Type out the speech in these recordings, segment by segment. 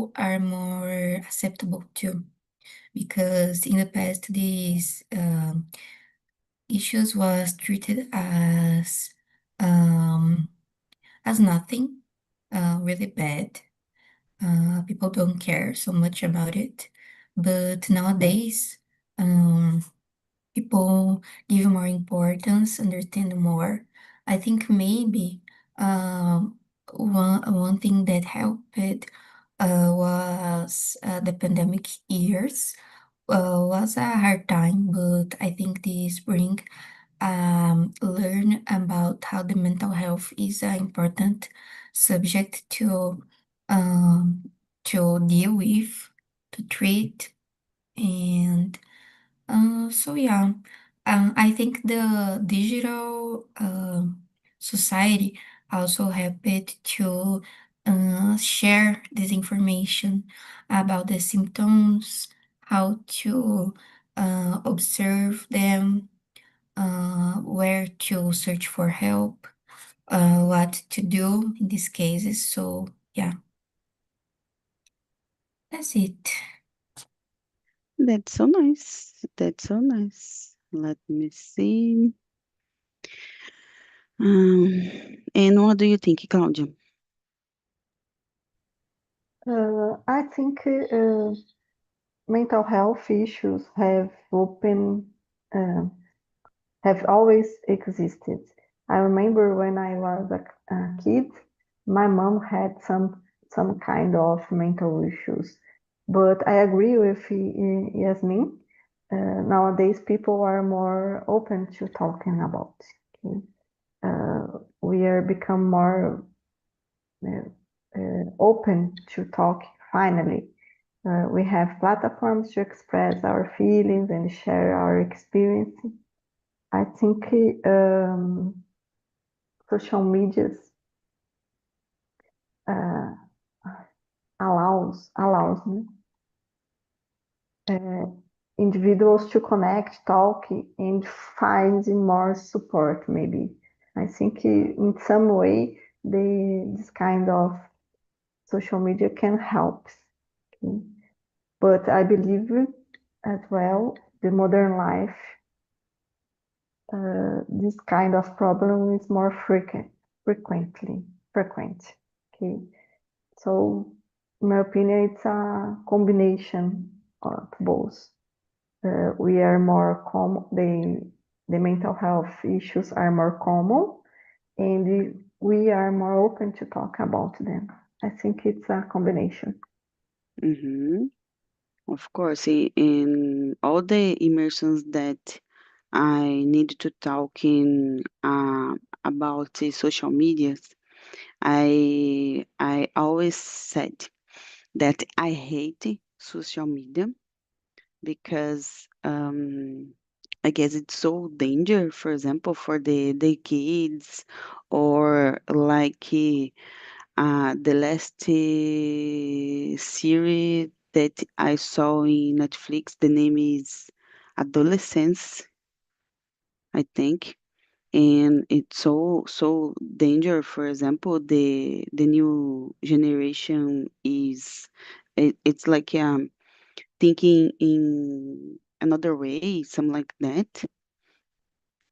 people are more acceptable too, because in the past these issues was treated as nothing, really bad. People don't care so much about it, but nowadays, people give more importance, understand more. I think maybe one thing that helped was the pandemic years. Was a hard time, but I think this bring learn about how the mental health is an important subject um, to deal with, to treat, and so yeah, I think the digital society also helped to share this information about the symptoms, how to observe them, where to search for help, what to do in these cases. So yeah, that's it. That's so nice. That's so nice. Let me see. And what do you think, Claudia? I think mental health issues uh, have always existed. I remember when I was a kid, my mom had some kind of mental issues, but I agree with Yasmin. Nowadays, people are more open to talking about. Okay? We are become more open to talk finally. We have platforms to express our feelings and share our experience. I think social medias uh, allows né? Individuals to connect, talk, and find more support. Maybe I think in some way this kind of social media can help. Okay? But I believe as well the modern life this kind of problem is more frequent. Okay, so in my opinion, it's a combination of both. We are more common. The mental health issues are more common, and we are more open to talk about them. I think it's a combination. Mm-hmm. Of course, in all the immersions that I need to talk in about the social medias, I always said that I hate social media because I guess it's so danger, for example, for the kids or like the last series that I saw in Netflix, the name is Adolescence, I think. And it's so danger. For example, the new generation is it's like thinking in another way, something like that.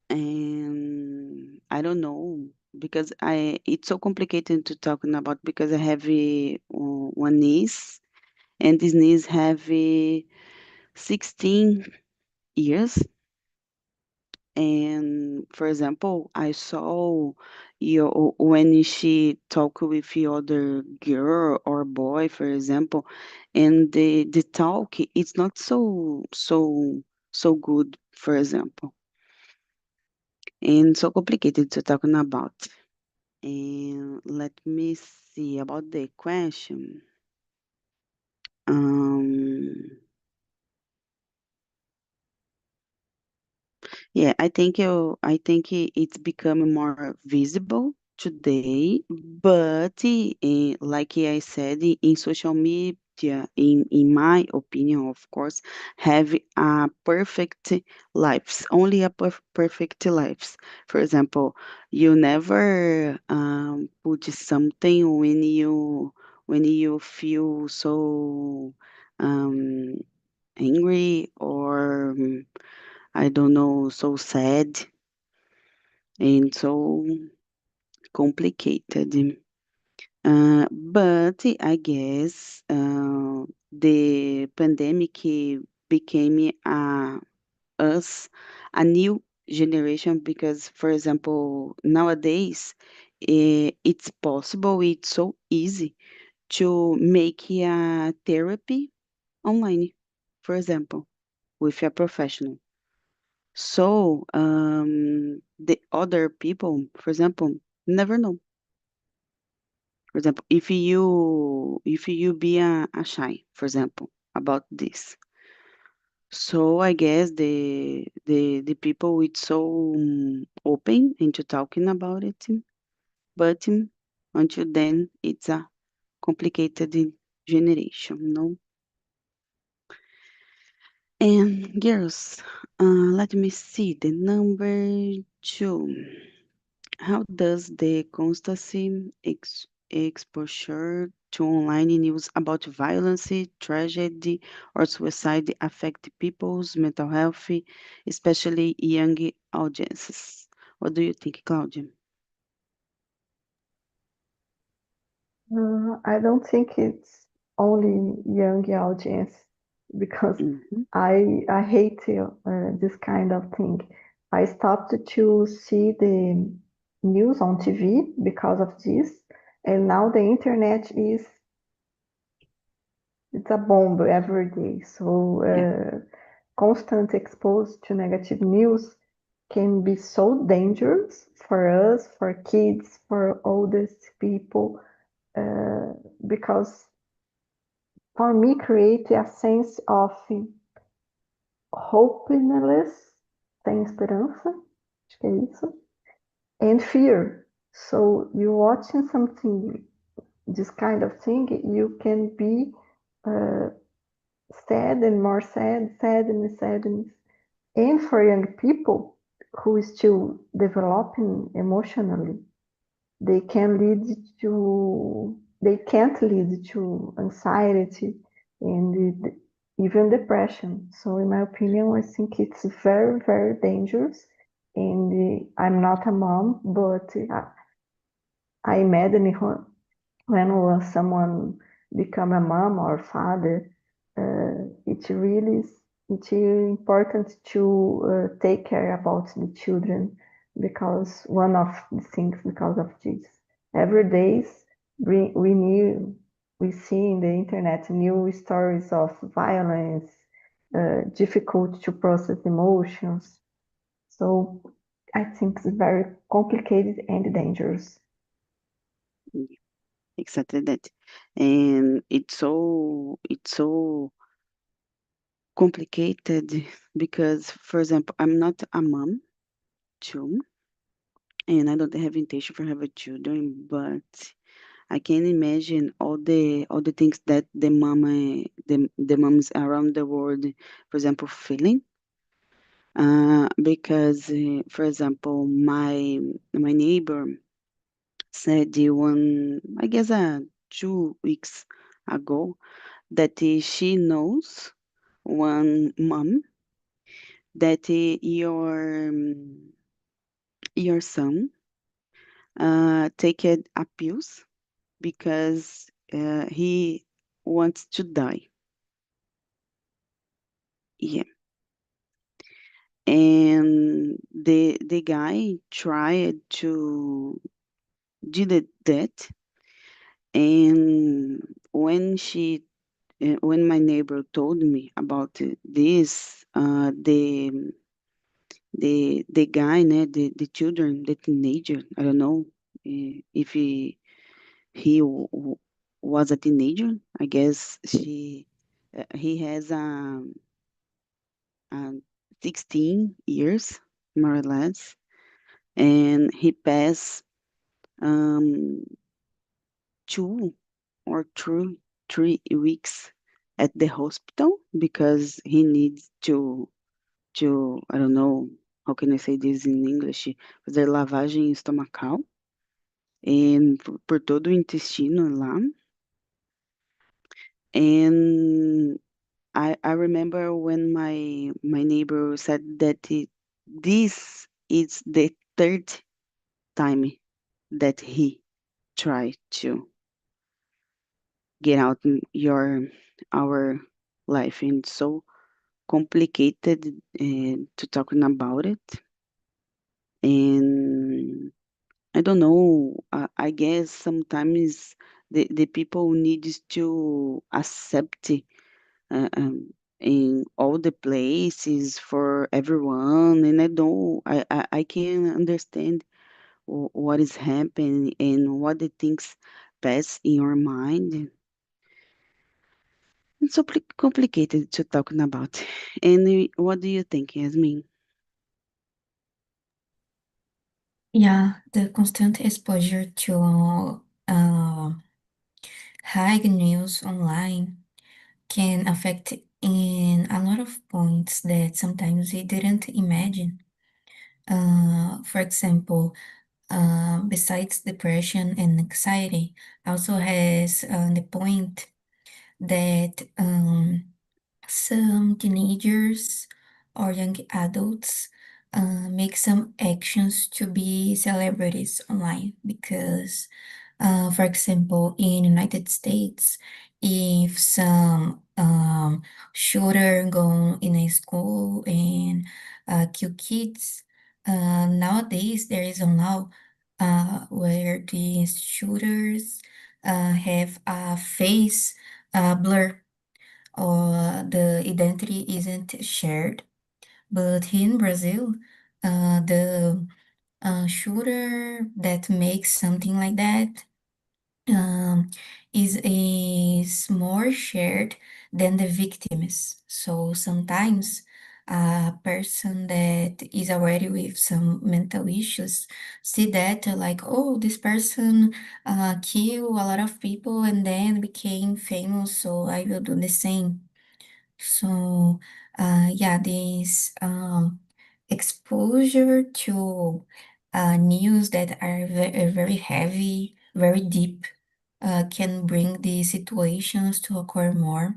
And I don't know because I it's so complicated to talking about because I have one niece and this niece have 16 years. And for example, I saw when she talk with the other girl or boy, for example, and the talk it's not so good, for example, and so complicated to talking about. And let me see about the question. Um, Yeah, it's becoming more visible today, but like I said, in social media, in my opinion, of course, have a perfect lives, only a perfect lives. For example, you never put something when you feel so um, angry or I don't know, so sad and so complicated. But I guess the pandemic became us a new generation because, for example, nowadays it's possible, it's so easy to make a therapy online, for example, with a professional. So the other people, for example, never know. For example, if you be a shy, for example, about this. So I guess the people it's so open into talking about it, but until then it's a complicated generation, no? And girls, let me see the number two. How does the constancy exposure to online news about violence, tragedy, or suicide affect people's mental health, especially young audiences? What do you think, Claudia? I don't think it's only young audience because Mm-hmm. I hate this kind of thing. I stopped to see the news on TV because of this, and now the internet is it's a bomb every day. So Yeah. constant exposed to negative news can be so dangerous for us, for kids, for oldest people, uh, because for me create a sense of hopelessness, sem esperança, acho que é isso, and fear. So you watching something, this kind of thing, you can be uh, sad and more sad, sadness, sadness. And for young people who is still developing emotionally, they can lead to they can't lead to anxiety and even depression. So in my opinion, I think it's very, very dangerous. And I'm not a mom, but I imagine when someone become a mom or father, it's really it's important to take care about the children because one of the things because of this every days we see in the internet new stories of violence, difficult to process emotions. So I think it's very complicated and dangerous. Yeah, exactly that. And it's so complicated because, for example, I'm not a mom too, and I don't have intention for have a children, but I can imagine all the things that the moms around the world, for example, feeling. Because, for example, my neighbor said I guess 2 weeks ago that she knows one mom that your son take a pills because he wants to die. Yeah. And the guy tried to did that, and when my neighbor told me about this, the guy, the children, the teenager, I don't know if he was a teenager. I guess he has 16 years, more or less, and he passed um, 2 or 3 weeks at the hospital because he needs to I don't know how can I say this in English, fazer lavagem estomacal por todo o intestino lá. And I remember when my neighbor said that this is the third time that he tried to get out in your our life, and so complicated to talking about it. And I don't know, I guess sometimes the people needs to accept in all the places for everyone, and I can understand what is happening and what the things pass in your mind. It's so complicated to talking about. And what do you think, Yasmin? Yeah, the constant exposure to high news online can affect in a lot of points that sometimes we didn't imagine. For example, besides depression and anxiety, also has the point that some teenagers or young adults make some actions to be celebrities online because, for example, in United States, if some shooter go in a school and kill kids, nowadays there is a law where these shooters have a face blur or the identity isn't shared. But here in Brazil, the shooter that makes something like that um, is more shared than the victims. So sometimes a person that is already with some mental issues see that like, oh, this person killed a lot of people and then became famous, so I will do the same. So, yeah, this exposure to news that are very heavy, very deep, can bring these situations to occur more.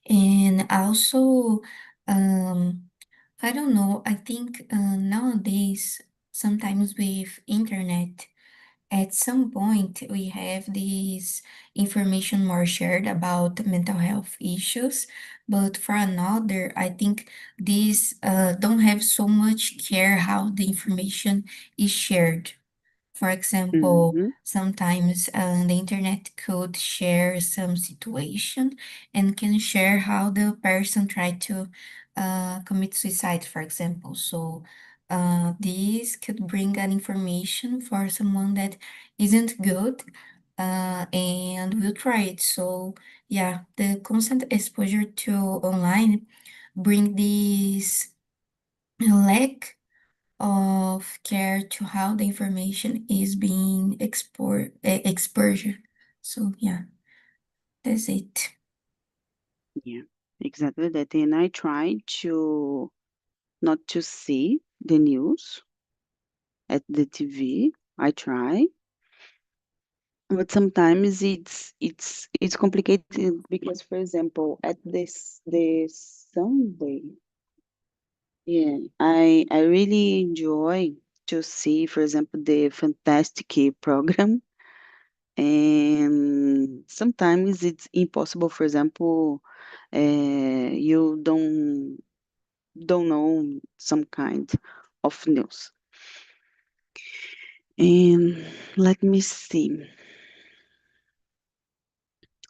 And also, um, I don't know, I think nowadays, sometimes with internet, at some point, we have this information more shared about mental health issues, but for another, I think these don't have so much care how the information is shared. For example, Mm-hmm. sometimes the internet could share some situation and can share how the person tried to commit suicide, for example. So this could bring an information for someone that isn't good and will try it. So yeah, the constant exposure to online bring this lack of care to how the information is being exposure. So yeah, that's it. Yeah, exactly that. And I try to not to see the news at the TV. I try, but sometimes it's complicated because, for example, at this Sunday, yeah, I really enjoy to see, for example, the Fantastic program, and sometimes it's impossible. For example, you don't know some kind of news. And let me see.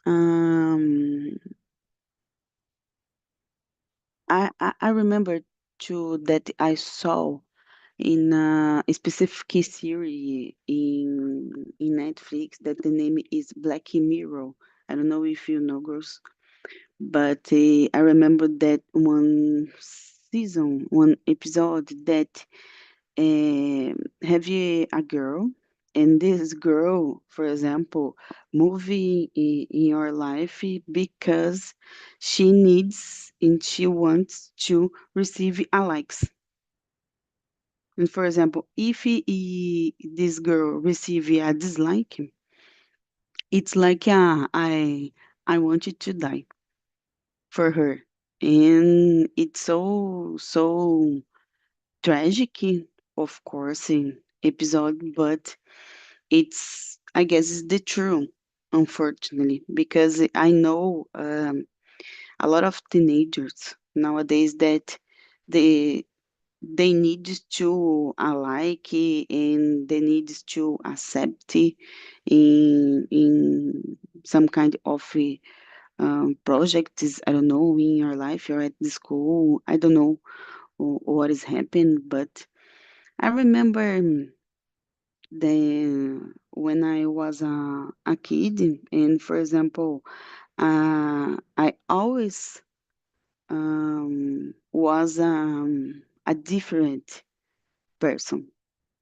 Um, I remember too that I saw in a specific series in Netflix that the name is Black Mirror. I don't know if you know, girls, but I remember that one season, one episode that have you a girl, and this girl, for example, moving in your life because she needs and she wants to receive a likes. And for example, if this girl receive a dislike, it's like I wanted to die for her. And it's so tragic, of course, in episode, but it's, I guess, it's the truth, unfortunately, because I know a lot of teenagers nowadays that they they need to alike and they need to accept in some kind of projects. I don't know, in your life or at the school. I don't know what is happening, but I remember when I was a kid, and for example, I always was a different person.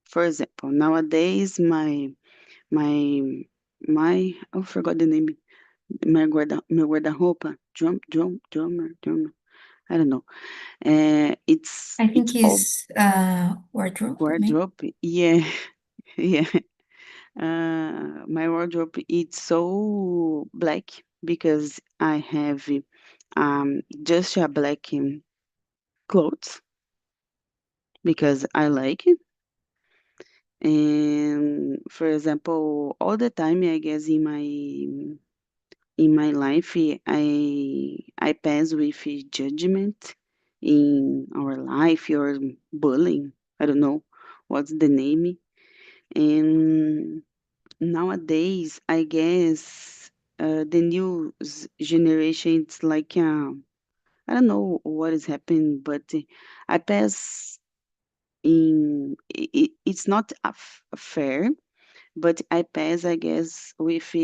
For example, nowadays my I forgot the name. Meu guarda-roupa, drummer. I don't know. I It's think all it's wardrobe, maybe. wardrobe. Yeah, yeah. My wardrobe it's so black because I have just a black clothes because I like it. And for example, all the time, I guess in my life, I pass with judgment in our life or bullying. I don't know what's the name. And nowadays, I guess the new generation, it's like I don't know what is happening, but I pass in. It's not fair, but I pass, I guess, with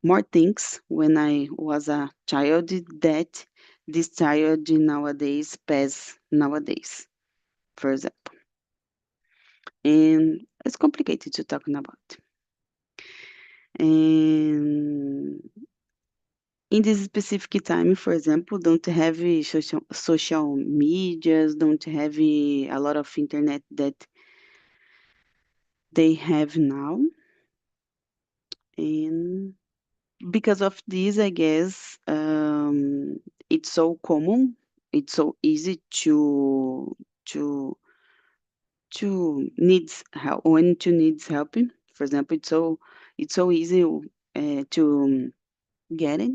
more things when I was a child that this child nowadays pass nowadays, for example. And it's complicated to talk about. And in this specific time, for example, don't have social medias, don't have a lot of internet that they have now. And because of this, I guess it's so common, it's so easy to needs help when to needs help. For example, it's so easy to get it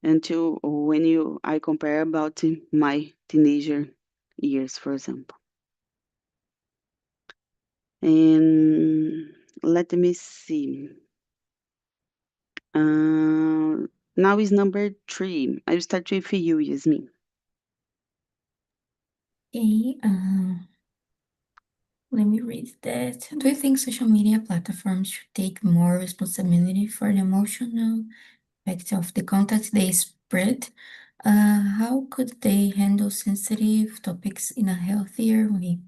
until when you I compare about my teenager years, for example. And let me see. Now is number 3. I will start with you, Yasmin. Okay, let me read that. Do you think social media platforms should take more responsibility for the emotional effect of the content they spread? How could they handle sensitive topics in a healthier way?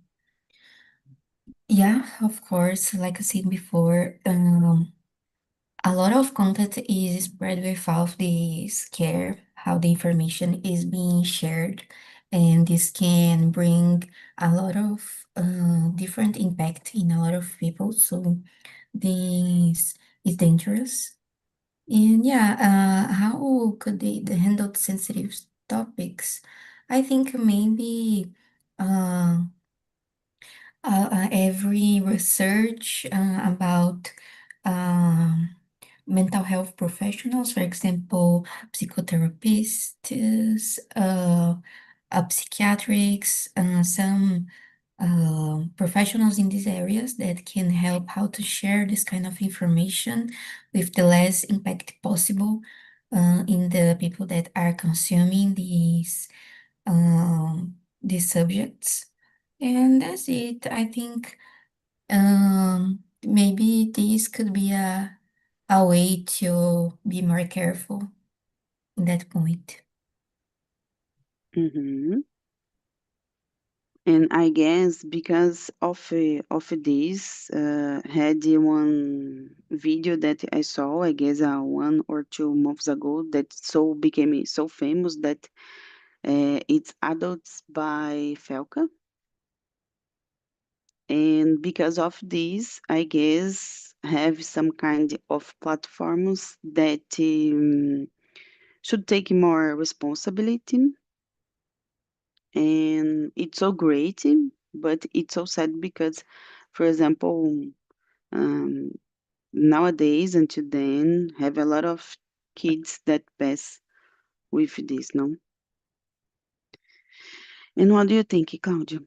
Yeah, of course, like I said before, a lot of content is spread without the care how the information is being shared, and this can bring a lot of different impact in a lot of people. So this is dangerous. And yeah, how could they handle sensitive topics? I think maybe uh, every research about um, mental health professionals, for example, psychotherapists, psychiatrics, some professionals in these areas that can help how to share this kind of information with the less impact possible in the people that are consuming these subjects. And that's it. I think maybe this could be a way to be more careful in that point. Mm-hmm. And I guess because of this, had one video that I saw, I guess 1 or 2 months ago, that so became so famous that it's Adults by Felka. And because of this, I guess have some kind of platforms that should take more responsibility. And it's so great, but it's so sad because, for example, um, nowadays until then, have a lot of kids that pass with this, no? And what do you think, Claudia?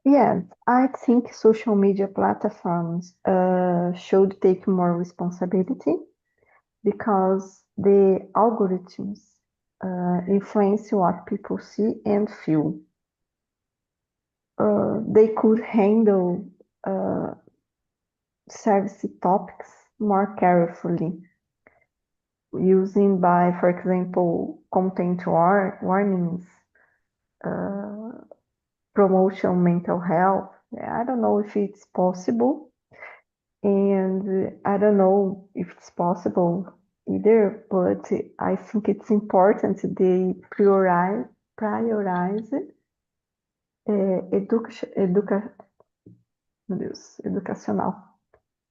Yes, I think social media platforms should take more responsibility because the algorithms influence what people see and feel. They could handle service topics more carefully, using by, for example, content warnings, promotion mental health. I don't know if it's possible, and I don't know if it's possible either, but I think it's important they prioritize meu Deus,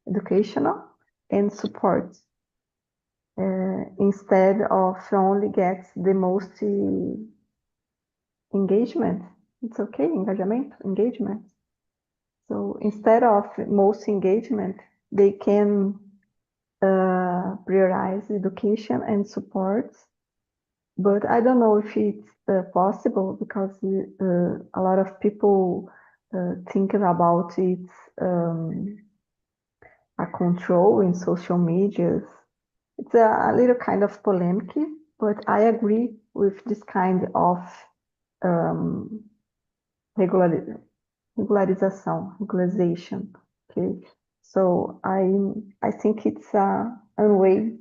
educational and support instead of only get the most engagement. It's okay, engagement. So instead of most engagement, they can prioritize education and support. But I don't know if it's possible because a lot of people thinking about it a control in social medias. It's a little kind of polemic, but I agree with this kind of regularization. Okay, so I think it's a way.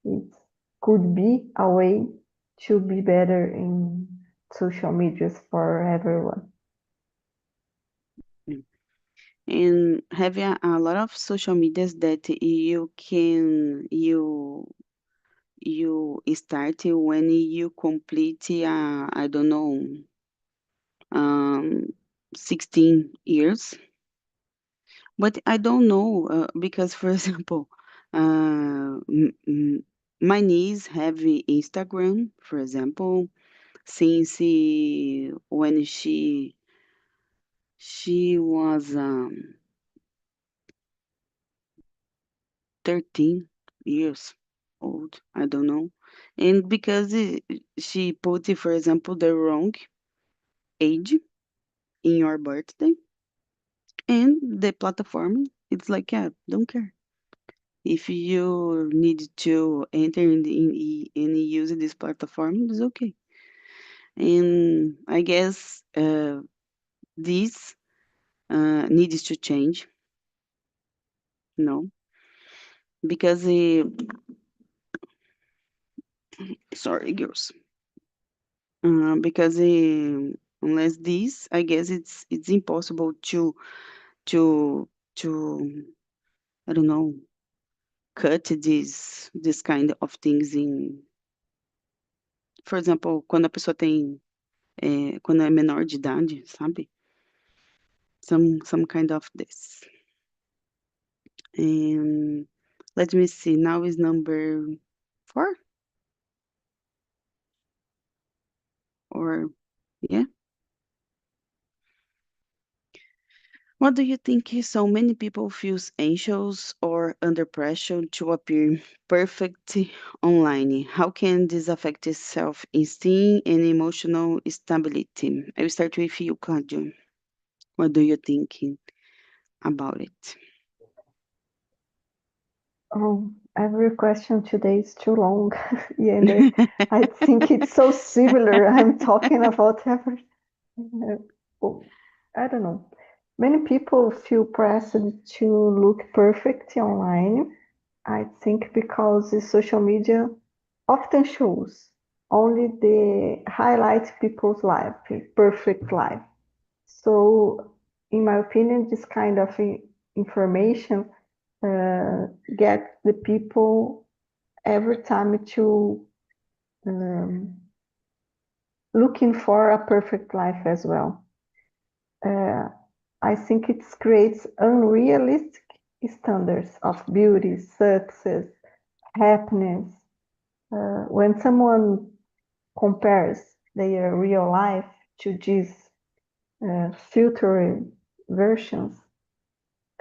It could be a way to be better in social medias for everyone. And having a lot of social medias that you start when you complete I don't know 16 years. But I don't know because, for example, my niece have Instagram, for example, since when she was 13 years old, I don't know, and because she put, for example, the wrong age in your birthday, and the platform, it's like, yeah, don't care. If you need to enter and use this platform, it's okay. And I guess this needs to change, no, because sorry, girls, because unless this, I guess it's impossible to to I don't know, cut this kind of things in, for example, quando a pessoa tem quando é menor de idade, sabe? Some kind of this. And let me see. Now is number 4, or yeah. What do you think so many people feels anxious or under pressure to appear perfect online? How can this affect self-esteem and emotional stability? I will start with you, Claudio. What do you think about it? Oh, every question today is too long. Yeah, and I think it's so similar. I'm talking about every. Oh, I don't know. Many people feel pressed to look perfect online. I think because the social media often shows only the highlight people's life, perfect life. So, in my opinion, this kind of information get the people every time to um, looking for a perfect life as well. I think it creates unrealistic standards of beauty, success, happiness. When someone compares their real life to these filtered versions,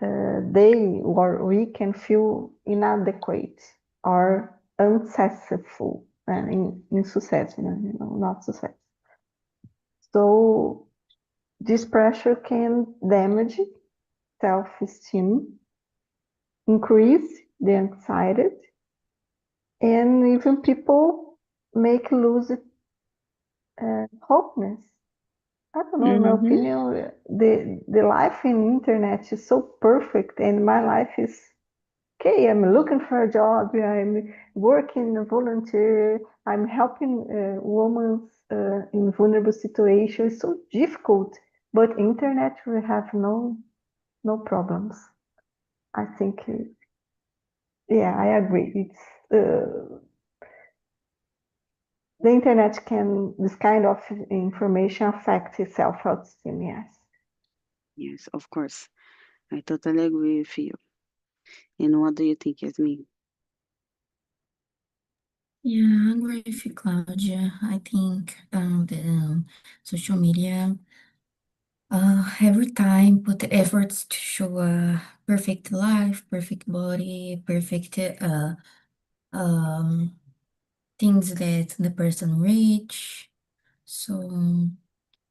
they or we can feel inadequate or unsuccessful and unsuccessful, not success. So this pressure can damage self-esteem, increase the anxiety, and even people make lose hopeness. I don't know, in my opinion, the life in internet is so perfect, and my life is okay. I'm looking for a job. I'm working volunteer. I'm helping women in vulnerable situations. It's so difficult, but internet we have no problems. I think, yeah, I agree. It's the internet can, this kind of information affect self-esteem, yes. Yes, of course. I totally agree with you. And what do you think, Yasmin? Yeah, I agree with you, Claudia. I think the social media every time put the efforts to show a perfect life, perfect body, perfect um things that the person reach. So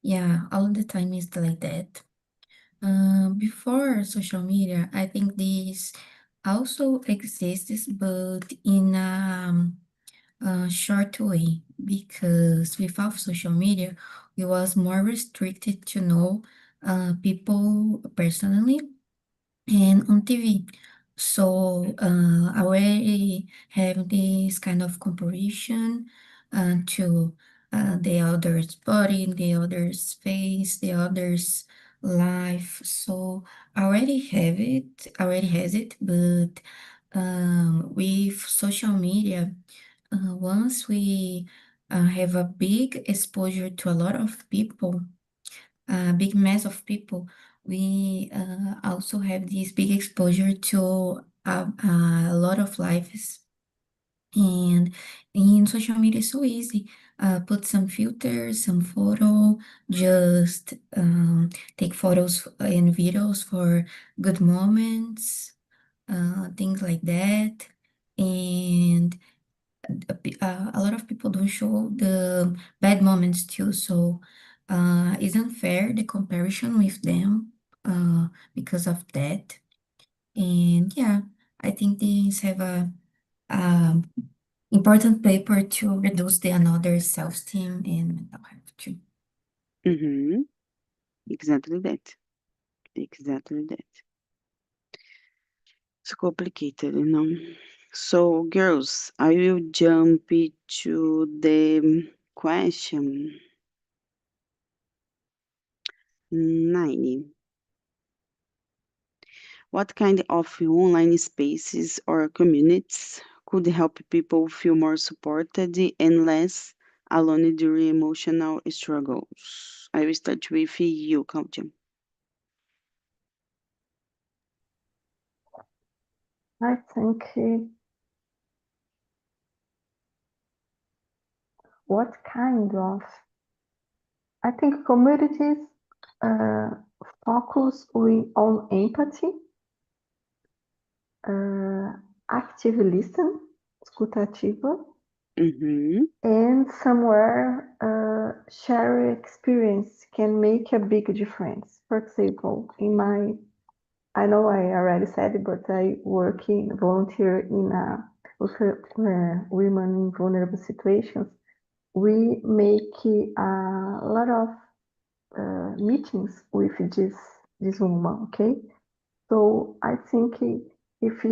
yeah, all the time is like that. Before social media, I think this also exists, but in a short way, because without social media, we was more restricted to know people personally and on TV. So I already have this kind of comparison to the other's body, the other's face, the other's life. So I already have it, already has it, but with social media, once we have a big exposure to a lot of people, a big mass of people, we also have this big exposure to a lot of lives. And in social media, it's so easy. Put some filters, some photo, just take photos and videos for good moments, things like that. And a lot of people don't show the bad moments too, so it's unfair the comparison with them because of that. And yeah, I think these have a important paper to reduce the another self-esteem and mental health too. Mm-hmm. Exactly that. Exactly that. It's complicated, you know. So, girls, I will jump to the question 9. What kind of online spaces or communities could help people feel more supported and less alone during emotional struggles? I will start with you, Claudia. I think what kind of, I think communities focus on empathy, active listen, escuta ativa, Mm-hmm. and somewhere share experience can make a big difference. For example, I know I already said it, but I work in volunteer with women in vulnerable situations. We make a lot of meetings with this woman. Okay, so I think if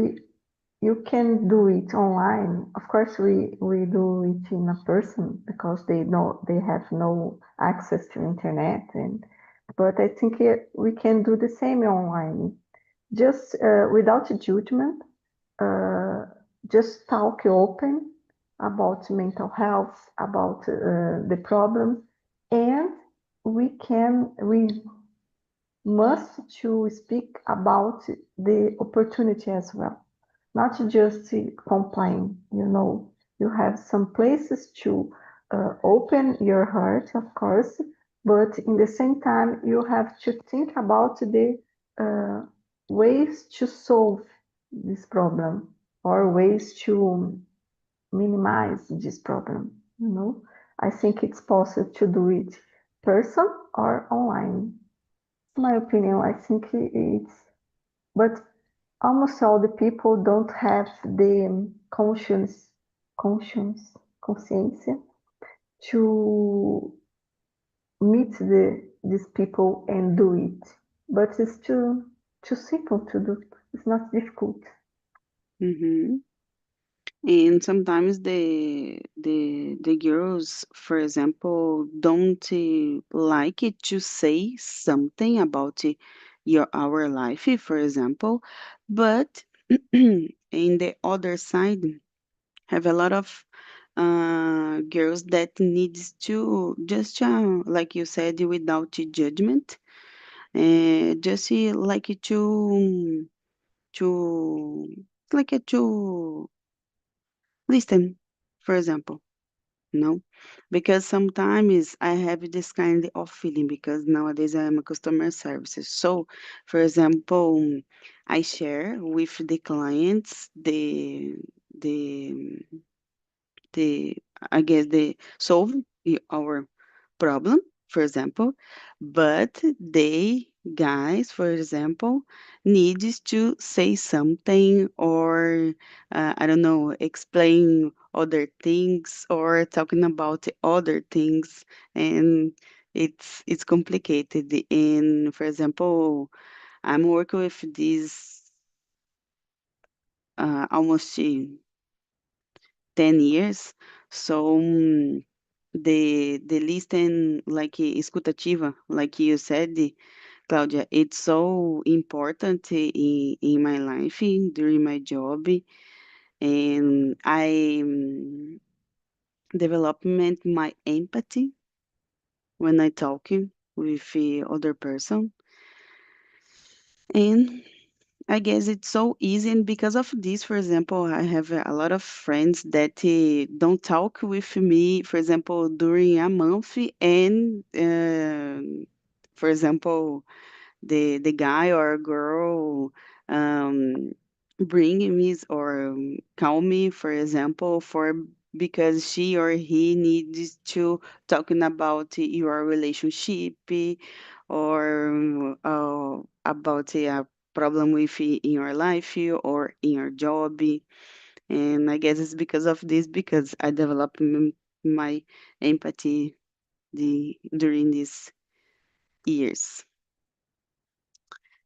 you can do it online. Of course, we do it in a person because they have no access to internet, but I think we can do the same online, just without judgment, uh, just talk open about mental health, about the problem, And we must to speak about the opportunity as well, not just complain. You have some places to open your heart, of course, but in the same time, you have to think about the uh, ways to solve this problem or ways to minimize this problem. I think it's possible to do it person or online. My opinion, I think but almost all the people don't have the conscience to meet these people and do it. But it's too simple to do. It's not difficult. Mm-hmm. And sometimes the girls, for example, don't like it to say something about your our life, for example, but in the other side, have a lot of girls that needs to just like you said, without judgment, just like to like to listen, for example. No, because sometimes I have this kind of feeling because nowadays I am a customer services. So, for example, I share with the clients the the I guess they solve our problem, for example, but they guys, for example, needs to say something or I don't know, explain other things or talking about other things, and it's complicated. And for example, I'm working with this almost 10 years, so. The listen like escuta ativa, like you said, Claudia, it's so important in my life, during my job, and I development my empathy when I talking with other person, and I guess it's so easy, and because of this, for example, I have a lot of friends that don't talk with me, for example, during a month, and for example, the guy or girl um, bring me or call me, for example, for because she or he needs to talking about your relationship or about a problem with in your life or in your job. And I guess it's because of this because I developed my empathy during these years.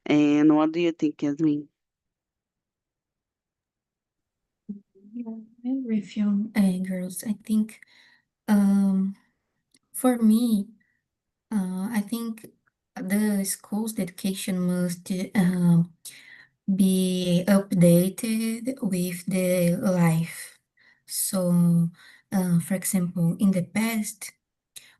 And what do you think, Yasmin? Yeah, I agree with you, girls. I think um, for me, I think the school's dedication must be updated with the life. So, for example, in the past,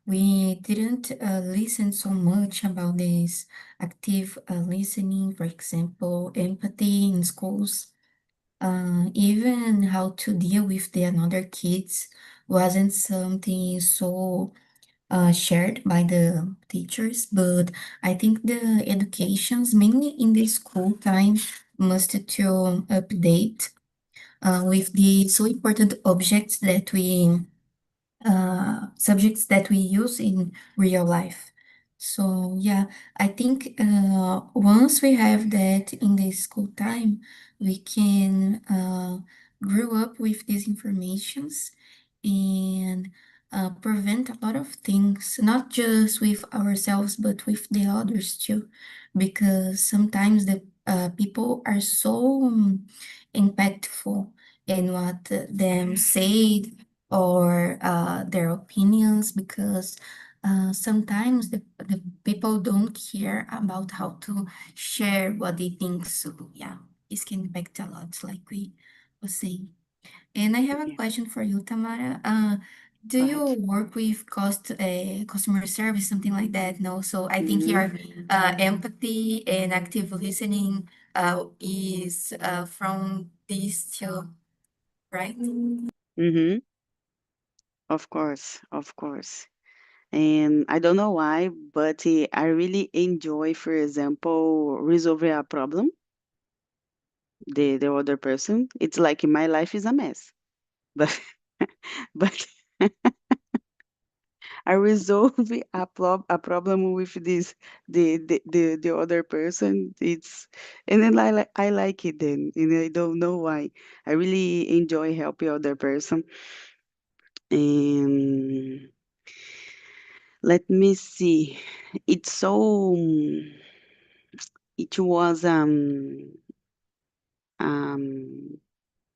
we didn't listen so much about this active listening, for example, empathy in schools. Even how to deal with the another kids wasn't something so shared by the teachers, but I think the educations, mainly in the school time, must to update with the so important objects that we subjects that we use in real life. So yeah, I think once we have that in the school time, we can grow up with these informations and prevent a lot of things, not just with ourselves, but with the others too, because sometimes the people are so impactful in what them say or their opinions because sometimes the people don't care about how to share what they think. So yeah, this can impact a lot, like we were saying. And I have a Yeah. question for you, Tamara. Do Go you ahead. work with customer service, something like that? No. So I think Mm-hmm. your empathy and active listening is from these two, right? Mm-hmm. Of course, of course. And I don't know why, but I really enjoy, for example, resolving a problem, the other person. It's like my life is a mess, but but I resolve a problem with this the other person. It's and then I like it then, and I don't know why. I really enjoy helping other person. And let me see. It's so it was um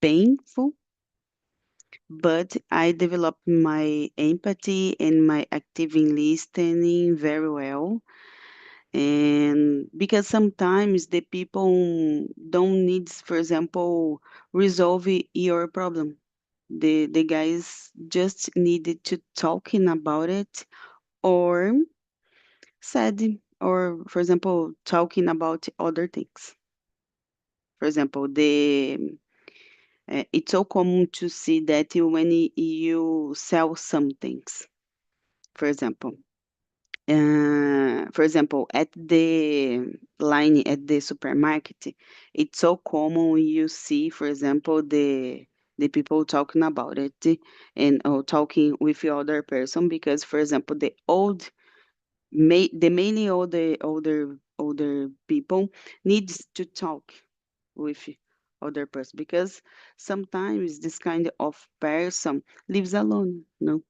painful, but I developed my empathy and my active listening very well. And because sometimes the people don't need, for example, resolve your problem. The guys just needed to talking about it or said or for example talking about other things. For example, the it's so common to see that when you sell some things, for example. For example, at the line at the supermarket, it's so common you see, for example, the people talking about it and or talking with the other person because, for example, the mainly older people needs to talk with other person because sometimes this kind of person lives alone, no,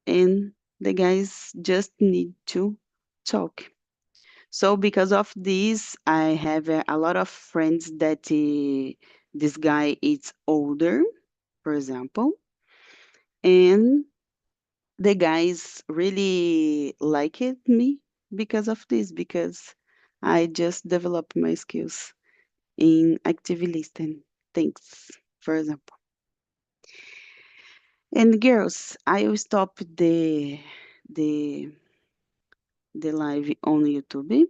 and the guys just need to talk. So because of this, I have a lot of friends that this guy is older, for example, and the guys really like it me because of this, because I just developed my skills in active listening things, for example. And girls, I will stop the the live on YouTube.